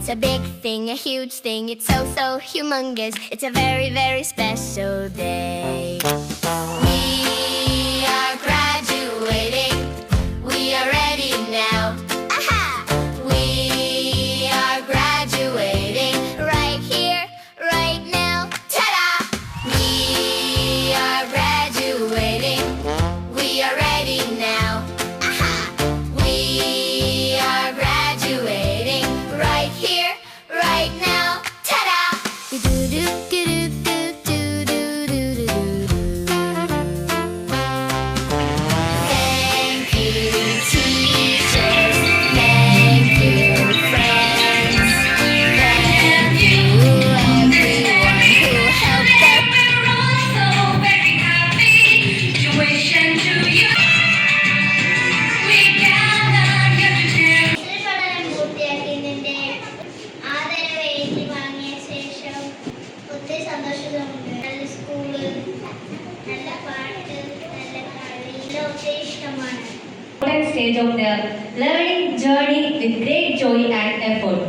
It's a big thing, a huge thing. It's so, so humongous. It's a very, very special day. We are graduating. We are ready now. Aha! We are graduating right here, right now. Ta-da! We are graduating. We are ready now. Aha! We are graduating right here, right now. Ta-da! Thank you, teachers. Thank you, friends. Thank you, everyone who helped us. We're all so very happy to wish and to you. We gather here today. പഠനം പൂർത്തിയാക്കിയതിന്റെ ആദരവ് എഴുതി വാങ്ങിയ ശേഷം ഒത്തിരി സന്തോഷമുണ്ട്. നല്ല school, നല്ല പാട്ട്, നല്ല കളി, എല്ലാം ഒത്തിരി ഇഷ്ടമാണ്. Important stage of their learning journey with great joy and effort.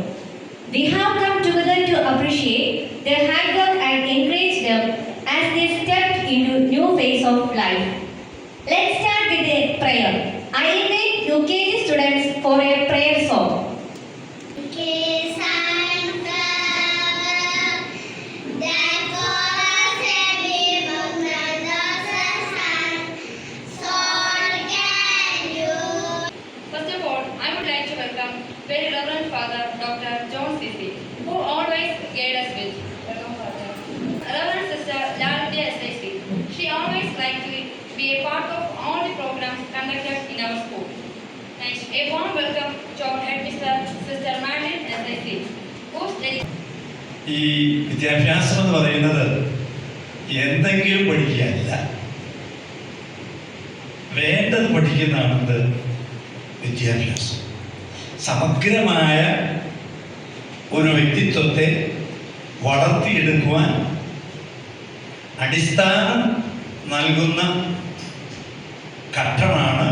We have come together to appreciate their hard work and encourage them as they stepped into new phase of life. Let's start with a prayer. I invite UKG students for a prayer song. First of all, I would like to welcome very Reverend Father Dr. John Sisi, who always guide us with. Reverend Sister Laldia SIC. She always liked to be a part of all the programs conducted in our school. Next, a warm welcome to our headmistress, Sister Madeline SIC, whose ഈ വിദ്യാഭ്യാസം എന്ന് പറയുന്നത് എന്തെങ്കിലും പഠിക്കുകയല്ല, വേണ്ടത് പഠിക്കുന്നതാണെന്ത് വിദ്യാഭ്യാസം. സമഗ്രമായ ഒരു വ്യക്തിത്വത്തെ വളർത്തിയെടുക്കുവാൻ അടിസ്ഥാനം നൽകുന്ന ഘട്ടമാണ്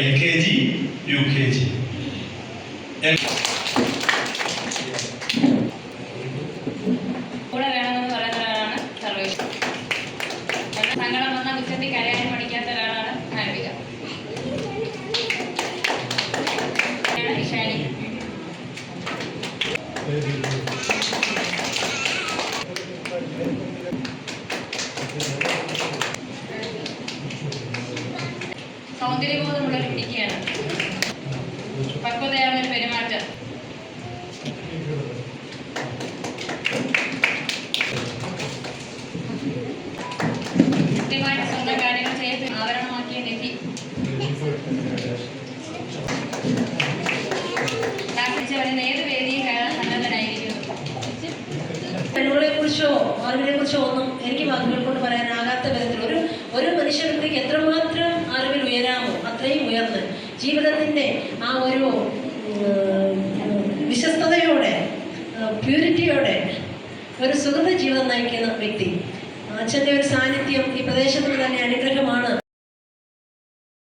LKG, UKG. കൂടെ വേണമെന്ന് പറയുന്ന ഒരാളാണ് സർവേഷ്. സങ്കടം വന്നാൽ ഉച്ചത്തിൽ കരയാൻ പഠിക്കാത്ത ഒരാളാണ് ആൽവിക. ഇഷാനി. സൗന്ദര്യബോധമുള്ള ഒരു കുട്ടിക്കാണ്. പക്വതയാർന്ന ഒരു പെരുമാറ്റം. കൃത്യമായിട്ട് സ്വന്തം കാര്യങ്ങൾ ചെയ്ത് ആവരണമാക്കിയ നിധി. ക്ലാസ്സിൽ വരുന്ന ഏത് വേദിയും കയറാൻ സന്നദ്ധനായിരിക്കുന്നു. പെണ്ണുകളെക്കുറിച്ചോ അറിവിനെക്കുറിച്ചോ ഒന്നും എനിക്ക് വാക്കുകൾ കൊണ്ട് പറയാനാകാത്ത വിധത്തിൽ ഒരു മനുഷ്യർക്ക് എത്രമാത്രം അറിവിൽ ഉയരാമോ അത്രയും ഉയർന്ന് ജീവിതത്തിൻ്റെ ആ ഒരു വിശ്വസ്തയോടെ, പ്യൂരിറ്റിയോടെ ഒരു സുഗത ജീവിതം നയിക്കുന്ന വ്യക്തി. അച്ഛൻ്റെ ഒരു സാന്നിധ്യം ഈ പ്രദേശത്തിന് തന്നെ അനുഗ്രഹമാണ്.